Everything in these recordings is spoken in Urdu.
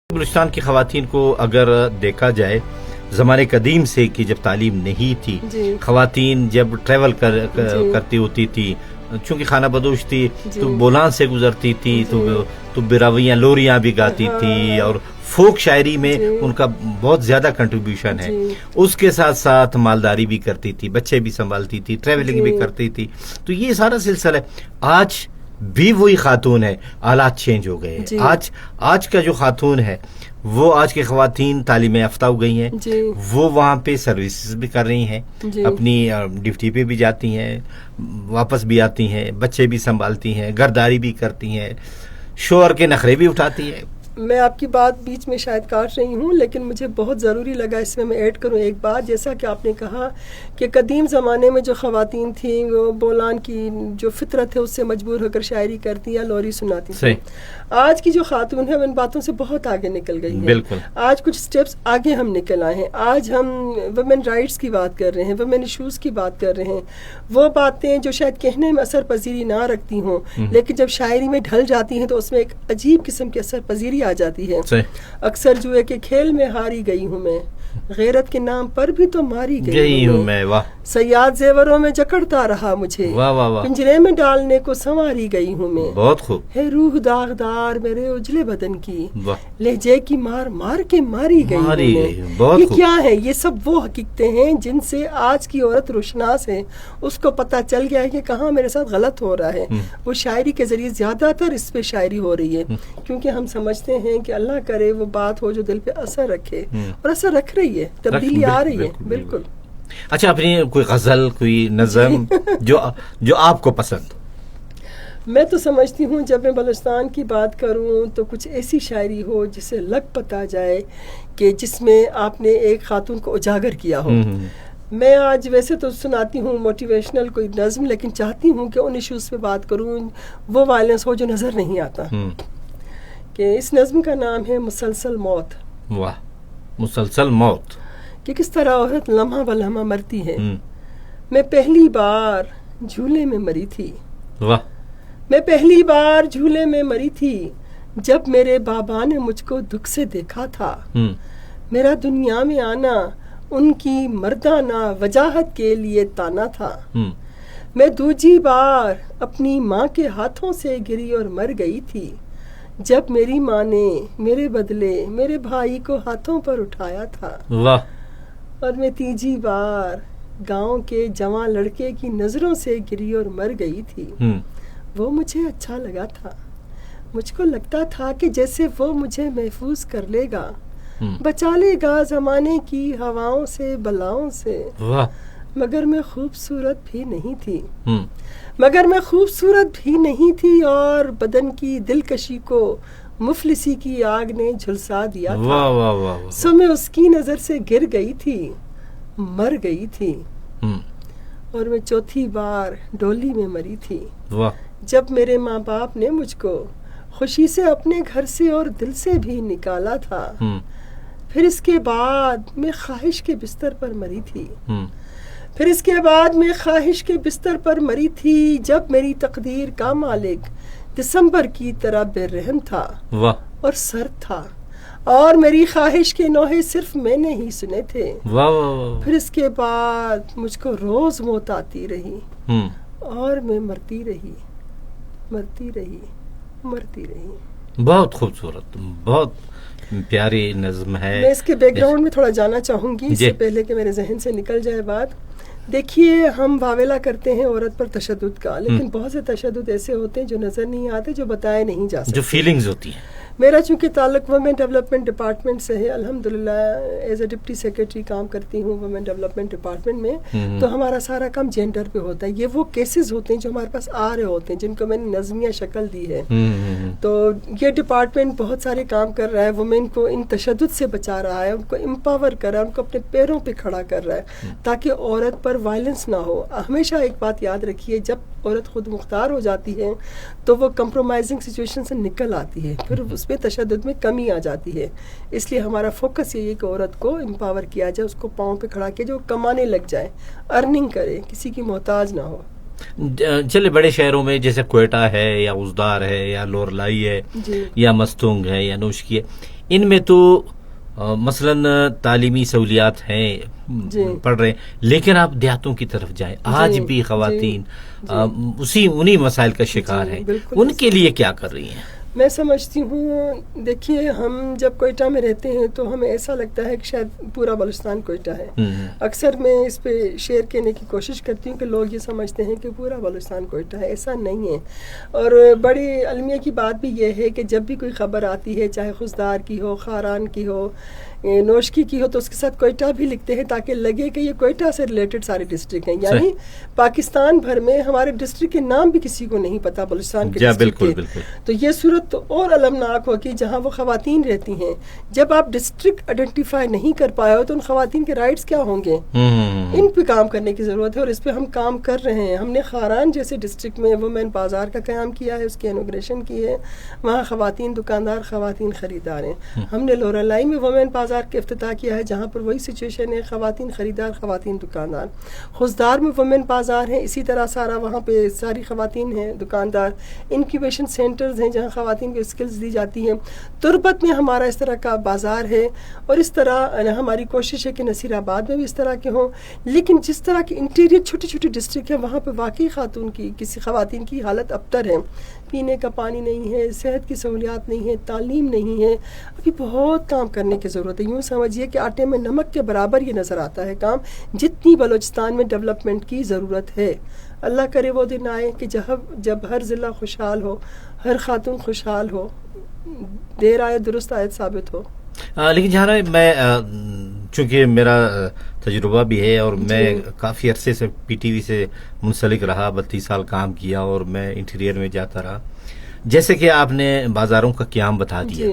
بلوچستان کی خواتین کو اگر دیکھا جائے زمانے قدیم سے کہ جب تعلیم نہیں تھی خواتین جب ٹریول کرتی ہوتی تھی چونکہ خانہ بدوش تھی تو بولان سے گزرتی تھی تو براویاں لوریاں بھی گاتی تھی اور فوک شاعری میں ان کا بہت زیادہ کنٹریبیوشن ہے. اس کے ساتھ ساتھ مالداری بھی کرتی تھی, بچے بھی سنبھالتی تھی, ٹریولنگ بھی کرتی تھی. تو یہ سارا سلسلہ آج بھی وہی خاتون ہے, حالات چینج ہو گئے ہیں. آج کا جو خاتون ہے وہ آج کے خواتین تعلیم یافتہ ہو گئی ہیں, وہ وہاں پہ سروسز بھی کر رہی ہیں, اپنی ڈیوٹی پہ بھی جاتی ہیں, واپس بھی آتی ہیں, بچے بھی سنبھالتی ہیں, گھرداری بھی کرتی ہیں, شوہر کے نخرے بھی اٹھاتی ہیں. میں آپ کی بات بیچ میں شاید کاٹ رہی ہوں, لیکن مجھے بہت ضروری لگا اس میں ایڈ کروں ایک بات. جیسا کہ آپ نے کہا کہ قدیم زمانے میں جو خواتین تھیں وہ بولان کی جو فطرت ہے اس سے مجبور ہو کر شاعری کرتی یا لوری سناتی تھیں. آج کی جو خاتون ہے وہ ان باتوں سے بہت آگے نکل گئی ہے. آج کچھ سٹیپس آگے ہم نکل آئے ہیں. آج ہم ویمن رائٹس کی بات کر رہے ہیں, ویمن ایشوز کی بات کر رہے ہیں. وہ باتیں جو شاید کہنے میں اثر پذیری نہ رکھتی ہوں لیکن جب شاعری میں ڈھل جاتی ہیں تو اس میں ایک عجیب قسم کی اثر پذیری آ جاتی ہے. اکثر جوئے کے کھیل میں ہاری گئی ہوں میں, غیرت کے نام پر بھی تو ماری گئی ہوں میں. سیاد زیوروں میں جکڑتا رہا مجھے, پنجرے میں ڈالنے کو سنواری گئی ہوں میں. بہت خوب. ہے روح داغدار میرے اجلے بدن کی, لہجے کی مار مار کے ماری گئی ہوں میں. یہ کیا ہے؟ یہ سب وہ حقیقتیں ہیں جن سے آج کی عورت روشناس ہے. اس کو پتہ چل گیا ہے کہ کہاں میرے ساتھ غلط ہو رہا ہے. وہ شاعری کے ذریعے زیادہ تر اس پہ شاعری ہو رہی ہے کیونکہ ہم سمجھتے ہیں کہ اللہ کرے وہ بات ہو جو دل پہ اثر رکھے, اور اثر رکھ رہی ہے, تبدیلی آ رہی ہے. بالکل. اچھا, اپنی کوئی غزل, کوئی نظم جو آپ کو پسند؟ میں تو سمجھتی ہوں جب میں بلوچستان کی بات کروں تو کچھ ایسی شاعری ہو جسے لگ پتا جائے کہ جس میں آپ نے ایک خاتون کو اجاگر کیا ہو. میں آج ویسے تو سناتی ہوں موٹیویشنل کوئی نظم, لیکن چاہتی ہوں کہ ان ایشوز پہ بات کروں, وہ وائلنس ہو جو نظر نہیں آتا. کہ اس نظم کا نام ہے مسلسل موت. واہ, مسلسل موت. کہ کس طرح عورت لمحہ بلمحہ مرتی ہے. میں پہلی بار جھولے میں مری تھی. واہ. میں پہلی بار جھولے میں مری تھی جب میرے بابا نے مجھ کو دکھ سے دیکھا تھا. میرا دنیا میں آنا ان کی مردانہ وجاہت کے لیے تانا تھا. میں دوسری بار اپنی ماں کے ہاتھوں سے گری اور مر گئی تھی جب میری ماں نے میرے بدلے میرے بھائی کو ہاتھوں پر اٹھایا تھا. واہ. اور میں تیجی بار گاؤں کے جوان لڑکے کی نظروں سے گری اور مر گئی تھی. وہ مجھے اچھا لگا تھا. مجھ کو لگتا تھا کہ جیسے وہ مجھے محفوظ کر لے گا, بچا لے گا زمانے کی ہواؤں سے بلاؤں سے. مگر میں خوبصورت بھی نہیں تھی. اور بدن کی دلکشی کو مفلسی کی آگ نے جھلسا دیا تھا. سو میں اس کی نظر سے گر گئی تھی, مر گئی تھی. اور میں چوتھی بار ڈولی میں مری تھی جب میرے ماں باپ نے مجھ کو خوشی سے اپنے گھر سے اور دل سے بھی نکالا تھا. پھر اس کے بعد میں خواہش کے بستر پر مری تھی جب میری تقدیر کا مالک دسمبر کی طرح بے رحم تھا اور سرد تھا, اور میری خواہش کے نوحے صرف میں نے ہی سنے تھے. پھر اس کے بعد مجھ کو روز موت آتی رہی اور میں مرتی رہی. بہت خوبصورت, بہت پیاری نظم ہے. میں اس کے بیک گراؤنڈ میں تھوڑا جانا چاہوں گی اس سے پہلے کہ میرے ذہن سے نکل جائے بات. دیکھیے, ہم واویلا کرتے ہیں عورت پر تشدد کا, لیکن بہت سے تشدد ایسے ہوتے ہیں جو نظر نہیں آتے, جو بتائے نہیں جا سکتے, جو فیلنگز ہوتی ہیں. میرا چونکہ تعلق وومن ڈیولپمنٹ ڈپارٹمنٹ سے ہے, الحمدللہ ایز اے ڈپٹی سیکرٹری کام کرتی ہوں وومن ڈیولپمنٹ ڈپارٹمنٹ میں, تو ہمارا سارا کام جینڈر پہ ہوتا ہے. یہ وہ کیسز ہوتے ہیں جو ہمارے پاس آ رہے ہوتے ہیں, جن کو میں نے نظمیہ شکل دی ہے. تو یہ ڈپارٹمنٹ بہت سارے کام کر رہا ہے, وومن کو ان تشدد سے بچا رہا ہے, ان کو امپاور کر رہا ہے, ان کو اپنے پیروں پہ کھڑا کر رہا ہے تاکہ عورت پر وائلنس نہ ہو. ہمیشہ ایک بات یاد رکھیے, جب عورت خود مختار ہو جاتی ہے تو وہ کمپرومائزنگ سچویشن سے نکل آتی ہے, پھر اس میں تشدد میں کمی آ جاتی ہے. اس لیے ہمارا فوکس یہ ہے کہ عورت کو امپاور کیا جائے, اس کو پاؤں پہ کھڑا کیا جائے, وہ کمانے لگ جائے, ارننگ کرے, کسی کی محتاج نہ ہو. چلے بڑے شہروں میں جیسے کوئٹہ ہے یا ازدار ہے یا لورلائی ہے یا مستونگ ہے یا نوشکی ہے, ان میں تو مثلاً تعلیمی سہولیات ہیں، پڑھ رہے ہیں، لیکن آپ دیہاتوں کی طرف جائیں، آج بھی خواتین انہی مسائل کا شکار ہیں. ان کے لیے کیا کر رہی ہیں؟ میں سمجھتی ہوں، دیکھیے ہم جب کوئٹہ میں رہتے ہیں تو ہمیں ایسا لگتا ہے کہ شاید پورا بلوچستان کوئٹہ ہے. اکثر میں اس پہ شیئر کرنے کی کوشش کرتی ہوں کہ لوگ یہ سمجھتے ہیں کہ پورا بلوچستان کوئٹہ ہے. ایسا نہیں ہے. اور بڑی المیہ کی بات بھی یہ ہے کہ جب بھی کوئی خبر آتی ہے، چاہے خزدار کی ہو، خاران کی ہو، نوشکی کی ہو، تو اس کے ساتھ کوئٹہ بھی لکھتے ہیں تاکہ لگے کہ یہ کوئٹہ سے ریلیٹڈ سارے ڈسٹرکٹ ہیں. یعنی پاکستان بھر میں ہمارے ڈسٹرکٹ کے نام بھی کسی کو نہیں پتا بلوچستان کے ڈسٹرکٹ کے. تو یہ صورت تو اور المناک ہو کہ جہاں وہ خواتین رہتی ہیں، جب آپ ڈسٹرکٹ آئیڈینٹیفائی نہیں کر پائے ہو تو ان خواتین کے رائٹس کیا ہوں گے؟ ان پہ کام کرنے کی ضرورت ہے، اور اس پہ ہم کام کر رہے ہیں. ہم نے خاران جیسے ڈسٹرکٹ میں وومن بازار کا قیام کیا ہے، اس کی انوگریشن کی ہے. وہاں خواتین دکاندار، خواتین خریدار ہیں. ہم نے لورالائی میں وومن بازار کا افتتاح کیا ہے، جہاں پر وہی سچویشن ہے، خواتین خریدار، خواتین دکاندار. خزدار میں وومن بازار ہیں، اسی طرح سارا وہاں پہ ساری خواتین ہیں دکاندار. انکیویشن سینٹرز ہیں جہاں خواتین کو اسکلز دی جاتی ہیں. تربت میں ہمارا اس طرح کا بازار ہے، اور اس طرح ہماری کوشش ہے کہ نصیر آباد میں بھی اس طرح کے ہوں. لیکن جس طرح کے انٹیریئر چھوٹی چھوٹی ڈسٹرکٹ ہیں، وہاں پہ واقعی کسی خواتین کی حالت ابتر ہے. پینے کا پانی نہیں ہے، صحت کی سہولیات نہیں ہے، تعلیم نہیں ہے. ابھی بہت کام کرنے کی ضرورت ہے. یوں سمجھیے کہ آٹے میں نمک کے برابر یہ نظر آتا ہے کام، جتنی بلوچستان میں ڈیولپمنٹ کی ضرورت ہے. اللہ کرے وہ دن آئے کہ جب ہر ضلع خوشحال ہو، ہر خاتون خوشحال ہو. دیر آئے درست آیت ثابت ہو. لیکن جہاں میں چونکہ میرا تجربہ بھی ہے اور میں کافی عرصے سے پی ٹی وی سے منسلک رہا، 32 سال کام کیا، اور میں انٹیریئر میں جاتا رہا. جیسے کہ آپ نے بازاروں کا قیام بتا دیا،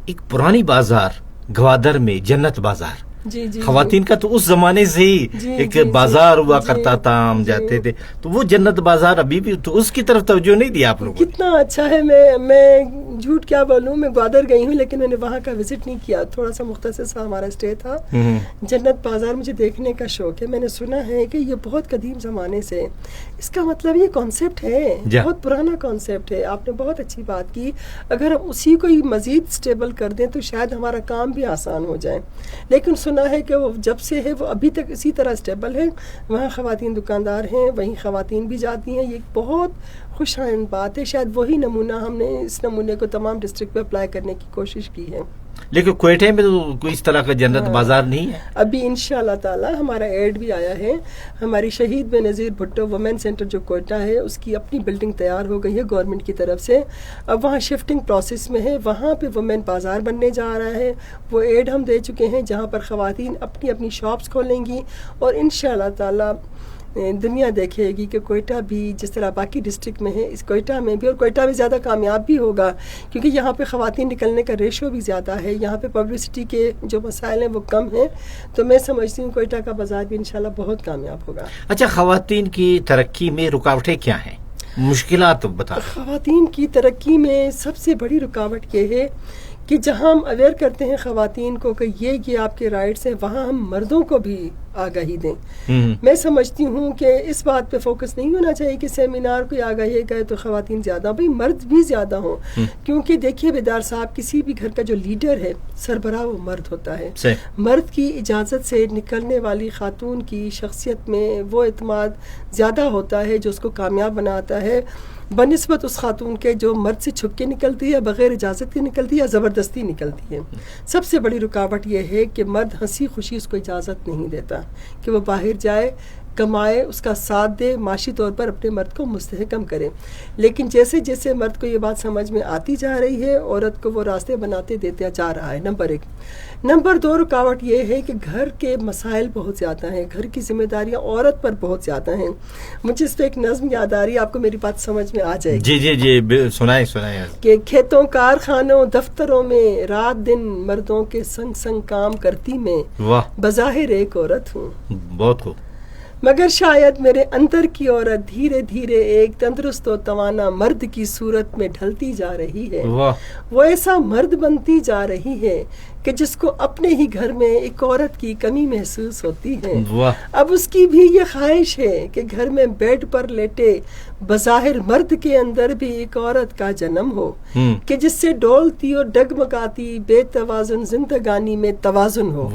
ایک پرانی بازار گوادر میں جنت بازار، خواتین کا تو اس زمانے سے ہی ایک بازار ہوا کرتا تھا، ہم جاتے تھے. تو وہ جنت بازار ابھی بھی تو اس کی طرف توجہ نہیں دی آپ لوگوں. کتنا اچھا ہے. میں جھوٹ کیا بولوں، میں گوادر گئی ہوں لیکن میں نے وہاں کا وزٹ نہیں کیا. تھوڑا سا مختصر سا ہمارا اسٹے تھا. جنت بازار مجھے دیکھنے کا شوق ہے. میں نے سنا ہے کہ یہ بہت قدیم زمانے سے، اس کا مطلب یہ کانسیپٹ ہے، بہت پرانا کانسیپٹ ہے. آپ نے بہت اچھی بات کی. اگر ہم اسی کو مزید اسٹیبل کر دیں تو شاید ہمارا کام بھی آسان ہو جائے. لیکن سنا ہے کہ وہ جب سے ہے وہ ابھی تک اسی طرح اسٹیبل ہے. وہاں خواتین دکاندار ہیں، وہیں خواتین بھی جاتی ہیں. یہ ایک بہت خوش آئند بات ہے. شاید وہی نمونہ ہم نے اس نمونے کو تمام ڈسٹرکٹ پہ اپلائی کرنے کی کوشش کی ہے. لیکن کوئٹہ میں تو کوئی اس طرح کا جنت بازار نہیں ہے ابھی. انشاءاللہ تعالی ہمارا ایڈ بھی آیا ہے. ہماری شہید بے نظیر بھٹو وومن سینٹر جو کوئٹہ ہے، اس کی اپنی بلڈنگ تیار ہو گئی ہے گورنمنٹ کی طرف سے. اب وہاں شفٹنگ پروسیس میں ہے. وہاں پہ وومن بازار بننے جا رہا ہے. وہ ایڈ ہم دے چکے ہیں جہاں پر خواتین اپنی اپنی شاپس کھولیں گی، اور انشاءاللہ تعالی دنیا دیکھے گی کہ کوئٹہ بھی جس طرح باقی ڈسٹرکٹ میں ہے، اس کوئٹہ میں بھی، اور کوئٹہ بھی زیادہ کامیاب بھی ہوگا کیونکہ یہاں پہ خواتین نکلنے کا ریشو بھی زیادہ ہے. یہاں پہ پبلسٹی کے جو مسائل ہیں وہ کم ہیں. تو میں سمجھتی ہوں کوئٹہ کا بازار بھی انشاءاللہ بہت کامیاب ہوگا. اچھا، خواتین کی ترقی میں رکاوٹیں کیا ہیں، مشکلات بتا؟ خواتین کی ترقی میں سب سے بڑی رکاوٹ یہ ہے کہ جہاں ہم اویئر کرتے ہیں خواتین کو کہ یہ آپ کے رائٹس ہیں، وہاں ہم مردوں کو بھی آگاہی دیں. میں سمجھتی ہوں کہ اس بات پہ فوکس نہیں ہونا چاہیے کہ سیمینار کوئی آگاہی گئے تو خواتین زیادہ، بھائی مرد بھی زیادہ ہوں. کیونکہ دیکھیے بیدار صاحب، کسی بھی گھر کا جو لیڈر ہے، سربراہ، وہ مرد ہوتا ہے. مرد کی اجازت سے نکلنے والی خاتون کی شخصیت میں وہ اعتماد زیادہ ہوتا ہے جو اس کو کامیاب بناتا ہے، بنسبت اس خاتون کے جو مرد سے چھپ کے نکلتی ہے، بغیر اجازت کے نکلتی ہے یا زبردستی نکلتی ہے. سب سے بڑی رکاوٹ یہ ہے کہ مرد ہنسی خوشی اس کو اجازت نہیں دیتا کہ وہ باہر جائے، کمائے، اس کا ساتھ دے، معاشی طور پر اپنے مرد کو مستحکم کرے. لیکن جیسے جیسے مرد کو یہ بات سمجھ میں آتی جا رہی ہے، عورت کو وہ راستے بناتے دیتے جا رہا ہے. نمبر 1. نمبر 2 رکاوٹ یہ ہے کہ گھر کے مسائل بہت زیادہ ہیں، گھر کی ذمہ داریاں عورت پر بہت زیادہ ہیں. مجھے اس پہ ایک نظم یاد آ رہی ہے، آپ کو میری بات سمجھ میں آ جائے گی. جی سنائیں. کہ کھیتوں، کارخانوں، دفتروں میں رات دن مردوں کے سنگ سنگ کام کرتی میں، بظاہر ایک عورت ہوں. بہت خوب. مگر شاید میرے اندر کی عورت دھیرے دھیرے ایک تندرست و توانا مرد کی صورت میں ڈھلتی جا رہی ہے. وہ ایسا مرد بنتی جا رہی ہے کہ جس کو اپنے ہی گھر میں ایک عورت کی کمی محسوس ہوتی ہے. اب اس کی بھی یہ خواہش ہے کہ گھر میں بیڈ پر لیٹے بظاہر مرد کے اندر بھی ایک عورت کا جنم ہو کہ جس سے ڈولتی اور ڈگمگاتی بے توازن زندگانی میں توازن ہو.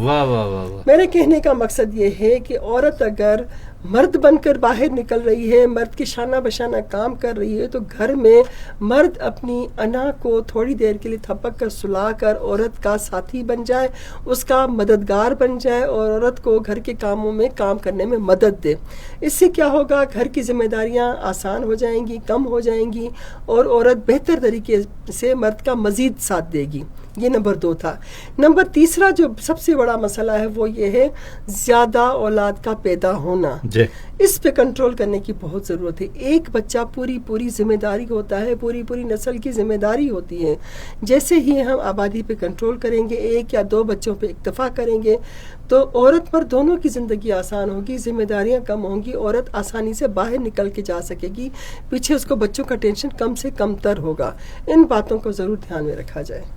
میرے کہنے کا مقصد یہ ہے کہ عورت اگر مرد بن کر باہر نکل رہی ہے، مرد کی شانہ بشانہ کام کر رہی ہے، تو گھر میں مرد اپنی انا کو تھوڑی دیر کے لیے تھپک کر سلا کر عورت کا ساتھی بن جائے، اس کا مددگار بن جائے اور عورت کو گھر کے کاموں میں کام کرنے میں مدد دے. اس سے کیا ہوگا؟ گھر کی ذمہ داریاں آسان ہو جائیں گی، کم ہو جائیں گی، اور عورت بہتر طریقے سے مرد کا مزید ساتھ دے گی. یہ نمبر 2 تھا. نمبر 3 جو سب سے بڑا مسئلہ ہے وہ یہ ہے زیادہ اولاد کا پیدا ہونا. اس پہ کنٹرول کرنے کی بہت ضرورت ہے. ایک بچہ پوری ذمہ داری ہوتا ہے، پوری نسل کی ذمہ داری ہوتی ہے. جیسے ہی ہم آبادی پہ کنٹرول کریں گے، 1 یا 2 بچوں پہ اکتفا کریں گے، تو عورت پر دونوں کی زندگی آسان ہوگی، ذمہ داریاں کم ہوں گی، عورت آسانی سے باہر نکل کے جا سکے گی، پیچھے اس کو بچوں کا ٹینشن کم سے کم تر ہوگا. ان باتوں کو ضرور دھیان میں رکھا جائے.